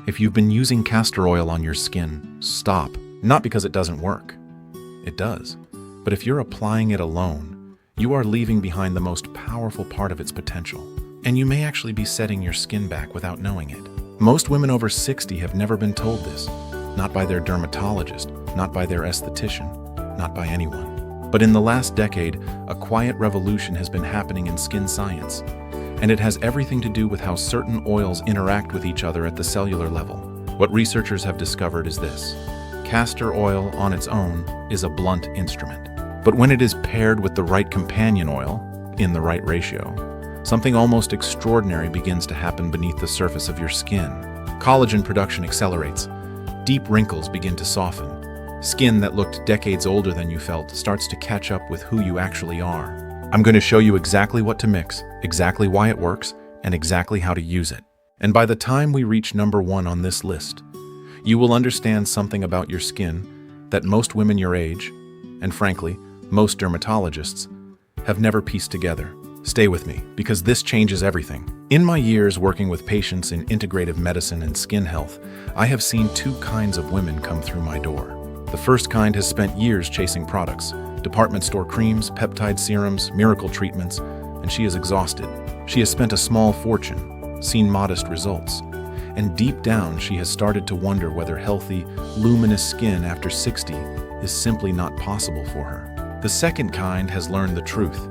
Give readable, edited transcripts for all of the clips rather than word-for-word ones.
If you've been using castor oil on your skin, stop. Not because it doesn't work. It does. But if you're applying it alone, you are leaving behind the most powerful part of its potential. And you may actually be setting your skin back without knowing it. Most women over 60 have never been told this. Not by their dermatologist, not by their esthetician, not by anyone. But in the last decade, a quiet revolution has been happening in skin science. And it has everything to do with how certain oils interact with each other at the cellular level. What researchers have discovered is this: castor oil on its own is a blunt instrument. But when it is paired with the right companion oil, in the right ratio, something almost extraordinary begins to happen beneath the surface of your skin. Collagen production accelerates. Deep wrinkles begin to soften. Skin that looked decades older than you felt starts to catch up with who you actually are. I'm going to show you exactly what to mix, exactly why it works, and exactly how to use it. And by the time we reach number 1 on this list, you will understand something about your skin that most women your age, and frankly, most dermatologists, have never pieced together. Stay with me, because this changes everything. In my years working with patients in integrative medicine and skin health, I have seen 2 kinds of women come through my door. The first kind has spent years chasing products, department store creams, peptide serums, miracle treatments, and she is exhausted. She has spent a small fortune, seen modest results, and deep down she has started to wonder whether healthy, luminous skin after 60 is simply not possible for her. The second kind has learned the truth.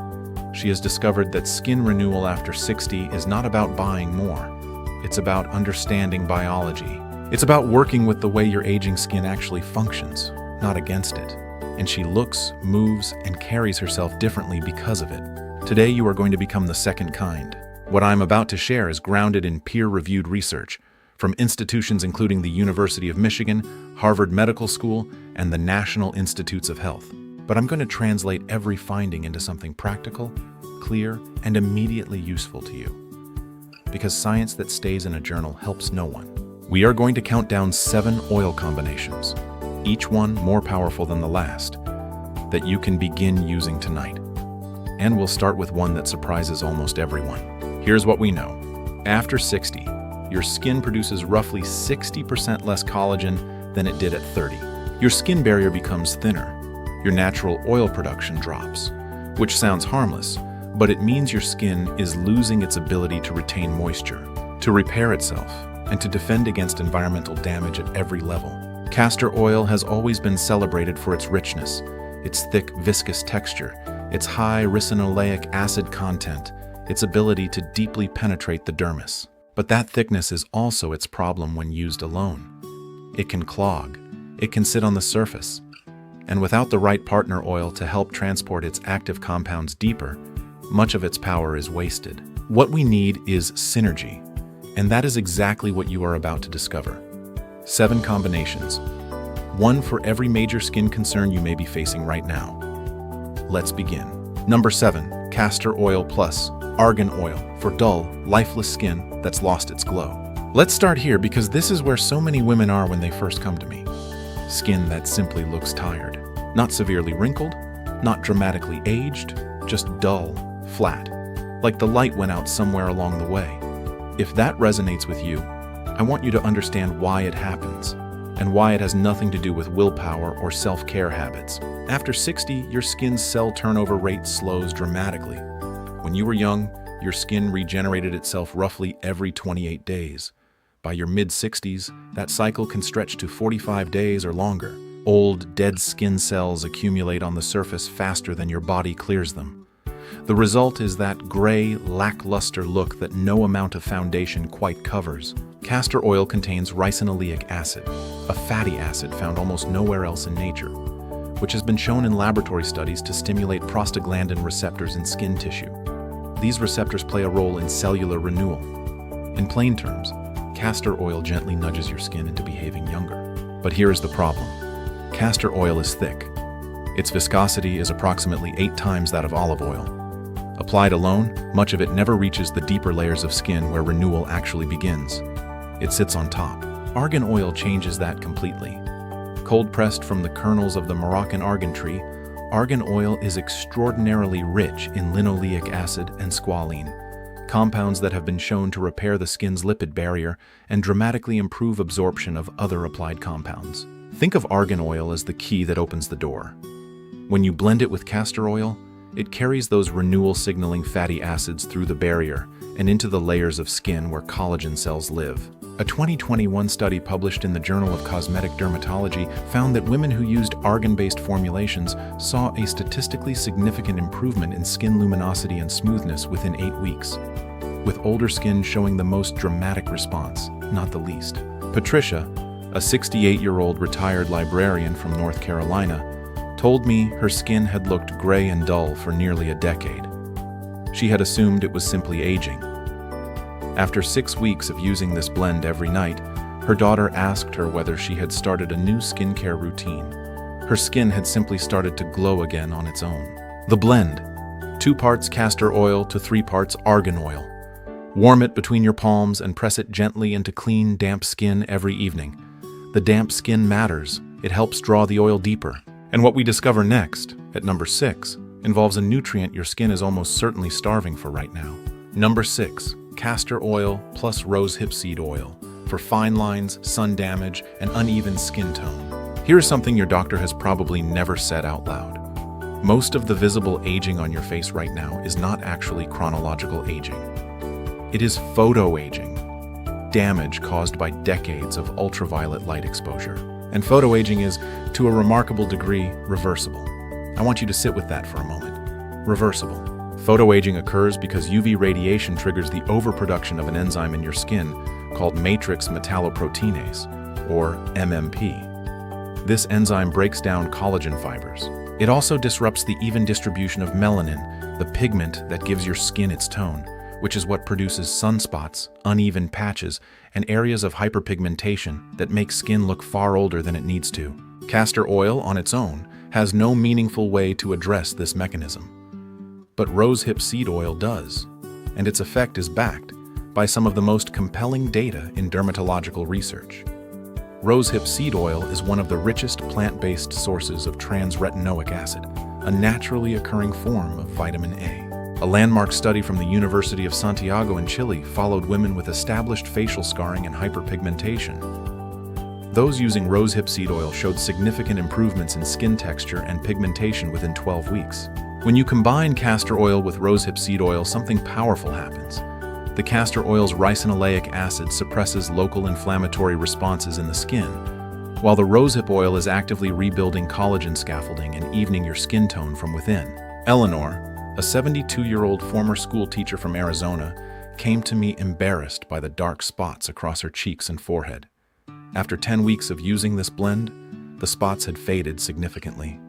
She has discovered that skin renewal after 60 is not about buying more. It's about understanding biology. It's about working with the way your aging skin actually functions, not against it. And she looks, moves, and carries herself differently because of it. Today you are going to become the second kind. What I'm about to share is grounded in peer-reviewed research from institutions including the University of Michigan, Harvard Medical School, and the National Institutes of Health. But I'm going to translate every finding into something practical, clear, and immediately useful to you. Because science that stays in a journal helps no one. We are going to count down 7 oil combinations, each one more powerful than the last, that you can begin using tonight. And we'll start with one that surprises almost everyone. Here's what we know. After 60, your skin produces roughly 60% less collagen than it did at 30. Your skin barrier becomes thinner. Your natural oil production drops, which sounds harmless, but it means your skin is losing its ability to retain moisture, to repair itself, and to defend against environmental damage at every level. Castor oil has always been celebrated for its richness, its thick, viscous texture, its high ricinoleic acid content, its ability to deeply penetrate the dermis. But that thickness is also its problem when used alone. It can clog, it can sit on the surface, and without the right partner oil to help transport its active compounds deeper, much of its power is wasted. What we need is synergy, and that is exactly what you are about to discover. 7 combinations, one for every major skin concern you may be facing right now. Let's begin. Number 7, Castor Oil Plus Argan Oil for dull, lifeless skin that's lost its glow. Let's start here because this is where so many women are when they first come to me. Skin that simply looks tired. Not severely wrinkled, not dramatically aged, just dull, flat, like the light went out somewhere along the way. If that resonates with you, I want you to understand why it happens, and why it has nothing to do with willpower or self-care habits. After 60, your skin's cell turnover rate slows dramatically. When you were young, your skin regenerated itself roughly every 28 days. By your mid-60s, that cycle can stretch to 45 days or longer. Old, dead skin cells accumulate on the surface faster than your body clears them. The result is that gray, lackluster look that no amount of foundation quite covers. Castor oil contains ricinoleic acid, a fatty acid found almost nowhere else in nature, which has been shown in laboratory studies to stimulate prostaglandin receptors in skin tissue. These receptors play a role in cellular renewal. In plain terms, castor oil gently nudges your skin into behaving younger. But here is the problem. Castor oil is thick. Its viscosity is approximately 8 times that of olive oil. Applied alone, much of it never reaches the deeper layers of skin where renewal actually begins. It sits on top. Argan oil changes that completely. Cold-pressed from the kernels of the Moroccan argan tree, argan oil is extraordinarily rich in linoleic acid and squalene, compounds that have been shown to repair the skin's lipid barrier and dramatically improve absorption of other applied compounds. Think of argan oil as the key that opens the door. When you blend it with castor oil, it carries those renewal-signaling fatty acids through the barrier and into the layers of skin where collagen cells live. A 2021 study published in the Journal of Cosmetic Dermatology found that women who used argan-based formulations saw a statistically significant improvement in skin luminosity and smoothness within 8 weeks, with older skin showing the most dramatic response, not the least. Patricia, a 68-year-old retired librarian from North Carolina, told me her skin had looked gray and dull for nearly a decade. She had assumed it was simply aging. After 6 weeks of using this blend every night, her daughter asked her whether she had started a new skincare routine. Her skin had simply started to glow again on its own. The blend: 2 parts castor oil to 3 parts argan oil. Warm it between your palms and press it gently into clean, damp skin every evening. The damp skin matters. It helps draw the oil deeper. And what we discover next, at number 6, involves a nutrient your skin is almost certainly starving for right now. Number 6. Castor oil plus rosehip seed oil for fine lines, sun damage, and uneven skin tone. Here's something your doctor has probably never said out loud. Most of the visible aging on your face right now is not actually chronological aging. It is photoaging, damage caused by decades of ultraviolet light exposure. And photoaging is, to a remarkable degree, reversible. I want you to sit with that for a moment. Reversible. Photoaging occurs because UV radiation triggers the overproduction of an enzyme in your skin called matrix metalloproteinase, or MMP. This enzyme breaks down collagen fibers. It also disrupts the even distribution of melanin, the pigment that gives your skin its tone, which is what produces sunspots, uneven patches, and areas of hyperpigmentation that make skin look far older than it needs to. Castor oil on its own has no meaningful way to address this mechanism. But rosehip seed oil does, and its effect is backed by some of the most compelling data in dermatological research. Rosehip seed oil is one of the richest plant-based sources of trans-retinoic acid, a naturally occurring form of vitamin A. A landmark study from the University of Santiago in Chile followed women with established facial scarring and hyperpigmentation. Those using rosehip seed oil showed significant improvements in skin texture and pigmentation within 12 weeks. When you combine castor oil with rosehip seed oil, something powerful happens. The castor oil's ricinoleic acid suppresses local inflammatory responses in the skin, while the rosehip oil is actively rebuilding collagen scaffolding and evening your skin tone from within. Eleanor, a 72-year-old former school teacher from Arizona, came to me embarrassed by the dark spots across her cheeks and forehead. After 10 weeks of using this blend, the spots had faded significantly.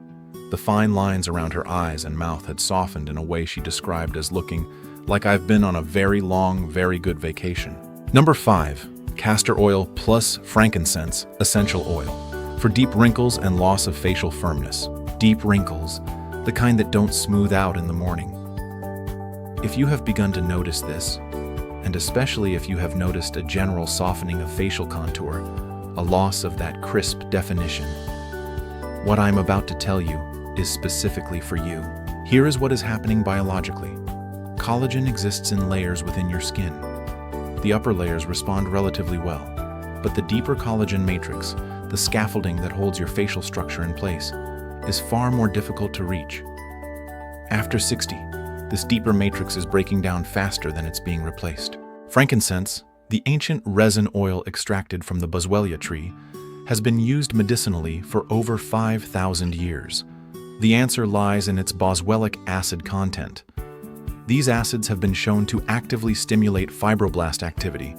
The fine lines around her eyes and mouth had softened in a way she described as looking like I've been on a very long, very good vacation. Number 5. Castor oil plus frankincense essential oil for deep wrinkles and loss of facial firmness. Deep wrinkles, the kind that don't smooth out in the morning. If you have begun to notice this, and especially if you have noticed a general softening of facial contour, a loss of that crisp definition, what I'm about to tell you is specifically for you. Here is what is happening biologically. Collagen exists in layers within your skin. The upper layers respond relatively well, but the deeper collagen matrix, the scaffolding that holds your facial structure in place, is far more difficult to reach. After 60, this deeper matrix is breaking down faster than it's being replaced. Frankincense, the ancient resin oil extracted from the boswellia tree, has been used medicinally for over 5,000 years. The answer lies in its boswellic acid content. These acids have been shown to actively stimulate fibroblast activity,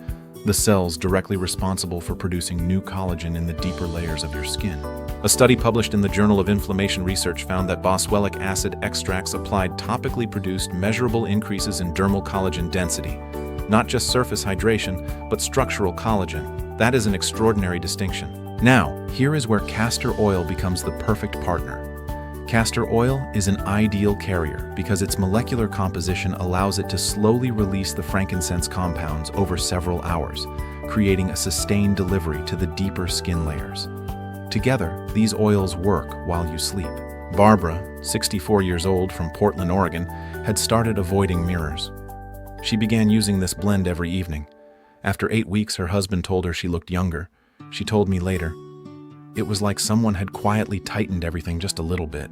the cells directly responsible for producing new collagen in the deeper layers of your skin. A study published in the Journal of Inflammation Research found that boswellic acid extracts applied topically produced measurable increases in dermal collagen density, not just surface hydration, but structural collagen. That is an extraordinary distinction. Now, here is where castor oil becomes the perfect partner. Castor oil is an ideal carrier because its molecular composition allows it to slowly release the frankincense compounds over several hours, creating a sustained delivery to the deeper skin layers. Together, these oils work while you sleep. Barbara, 64 years old from Portland, Oregon, had started avoiding mirrors. She began using this blend every evening. After 8 weeks, her husband told her she looked younger. She told me later, "It was like someone had quietly tightened everything just a little bit,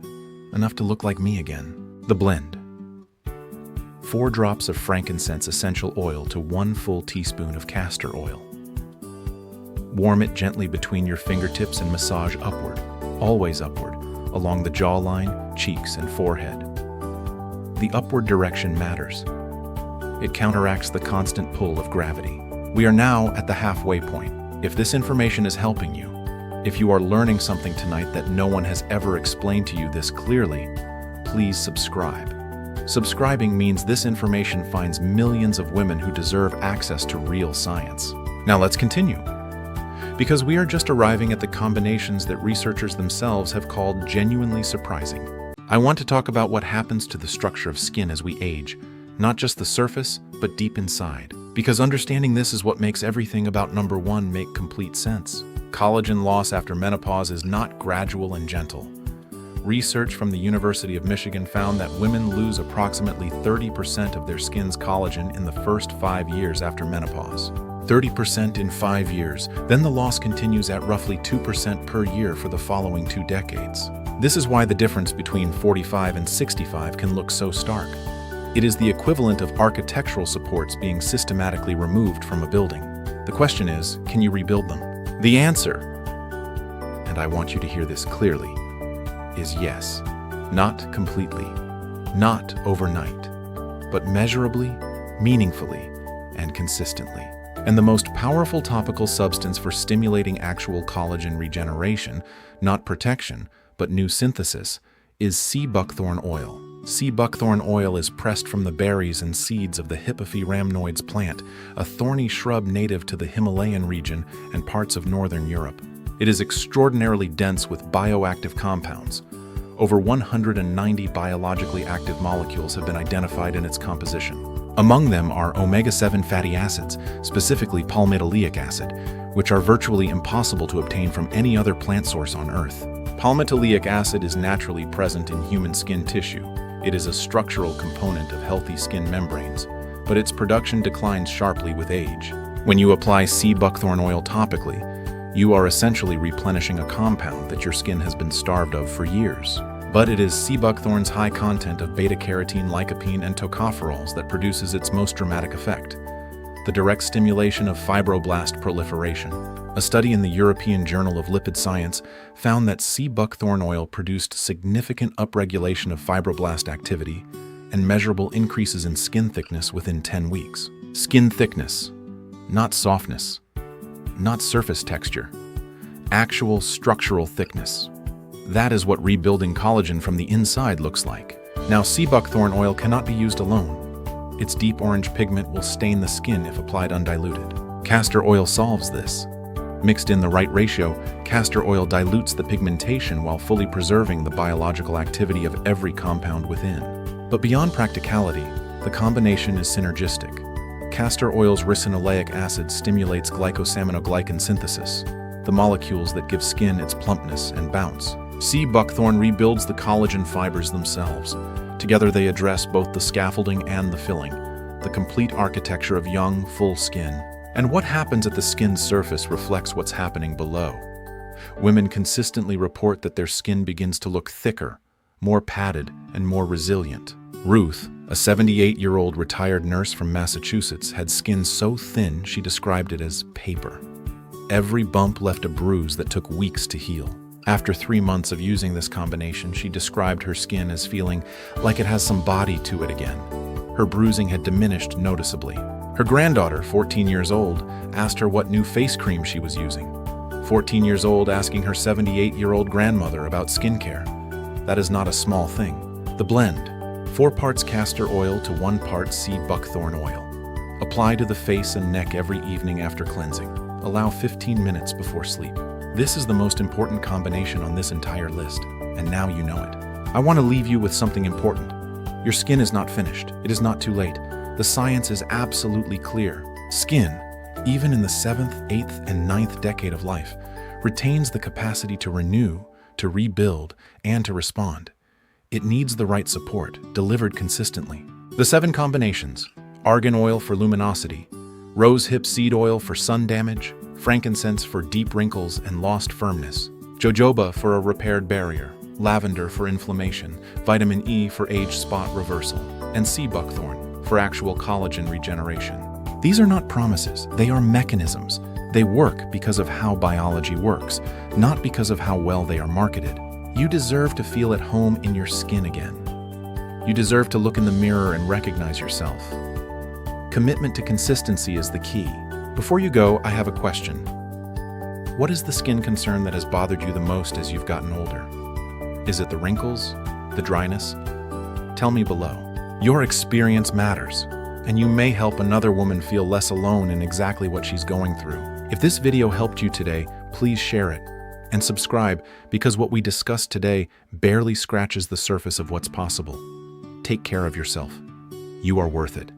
enough to look like me again." The blend. 4 drops of frankincense essential oil to 1 full teaspoon of castor oil. Warm it gently between your fingertips and massage upward, always upward, along the jawline, cheeks, and forehead. The upward direction matters. It counteracts the constant pull of gravity. We are now at the halfway point. If this information is helping you, if you are learning something tonight that no one has ever explained to you this clearly, please subscribe. Subscribing means this information finds millions of women who deserve access to real science. Now let's continue. Because we are just arriving at the combinations that researchers themselves have called genuinely surprising. I want to talk about what happens to the structure of skin as we age, not just the surface, but deep inside. Because understanding this is what makes everything about number 1 make complete sense. Collagen loss after menopause is not gradual and gentle. Research from the University of Michigan found that women lose approximately 30% of their skin's collagen in the first 5 years after menopause. 30% in 5 years, then the loss continues at roughly 2% per year for the following 2 decades. This is why the difference between 45 and 65 can look so stark. It is the equivalent of architectural supports being systematically removed from a building. The question is, can you rebuild them? The answer, and I want you to hear this clearly, is yes. Not completely, not overnight, but measurably, meaningfully, and consistently. And the most powerful topical substance for stimulating actual collagen regeneration, not protection, but new synthesis, is sea buckthorn oil. Sea buckthorn oil is pressed from the berries and seeds of the Hippophae rhamnoides plant, a thorny shrub native to the Himalayan region and parts of northern Europe. It is extraordinarily dense with bioactive compounds. Over 190 biologically active molecules have been identified in its composition. Among them are omega-7 fatty acids, specifically palmitoleic acid, which are virtually impossible to obtain from any other plant source on Earth. Palmitoleic acid is naturally present in human skin tissue. It is a structural component of healthy skin membranes, but its production declines sharply with age. When you apply sea buckthorn oil topically, you are essentially replenishing a compound that your skin has been starved of for years. But it is sea buckthorn's high content of beta-carotene, lycopene, and tocopherols that produces its most dramatic effect: the direct stimulation of fibroblast proliferation. A study in the European Journal of Lipid Science found that sea buckthorn oil produced significant upregulation of fibroblast activity and measurable increases in skin thickness within 10 weeks. Skin thickness, not softness, not surface texture, actual structural thickness. That is what rebuilding collagen from the inside looks like. Now, sea buckthorn oil cannot be used alone. Its deep orange pigment will stain the skin if applied undiluted. Castor oil solves this. Mixed in the right ratio, castor oil dilutes the pigmentation while fully preserving the biological activity of every compound within. But beyond practicality, the combination is synergistic. Castor oil's ricinoleic acid stimulates glycosaminoglycan synthesis, the molecules that give skin its plumpness and bounce. Sea buckthorn rebuilds the collagen fibers themselves. Together they address both the scaffolding and the filling, the complete architecture of young, full skin. And what happens at the skin's surface reflects what's happening below. Women consistently report that their skin begins to look thicker, more padded, and more resilient. Ruth, a 78-year-old retired nurse from Massachusetts, had skin so thin she described it as paper. Every bump left a bruise that took weeks to heal. After 3 months of using this combination, she described her skin as feeling like it has some body to it again. Her bruising had diminished noticeably. Her granddaughter, 14 years old, asked her what new face cream she was using. 14 years old asking her 78-year-old grandmother about skincare. That is not a small thing. The blend: 4 parts castor oil to 1 part sea buckthorn oil. Apply to the face and neck every evening after cleansing. Allow 15 minutes before sleep. This is the most important combination on this entire list, and now you know it. I want to leave you with something important. Your skin is not finished. It is not too late. The science is absolutely clear. Skin, even in the 7th, 8th, and 9th decade of life, retains the capacity to renew, to rebuild, and to respond. It needs the right support, delivered consistently. The 7 combinations argan oil for luminosity, rosehip seed oil for sun damage, frankincense for deep wrinkles and lost firmness, jojoba for a repaired barrier, lavender for inflammation, vitamin E for age spot reversal, and sea buckthorn for actual collagen regeneration. These are not promises, they are mechanisms. They work because of how biology works, not because of how well they are marketed. You deserve to feel at home in your skin again. You deserve to look in the mirror and recognize yourself. Commitment to consistency is the key. Before you go, I have a question. What is the skin concern that has bothered you the most as you've gotten older? Is it the wrinkles? The dryness? Tell me below. Your experience matters, and you may help another woman feel less alone in exactly what she's going through. If this video helped you today, please share it and subscribe, because what we discussed today barely scratches the surface of what's possible. Take care of yourself. You are worth it.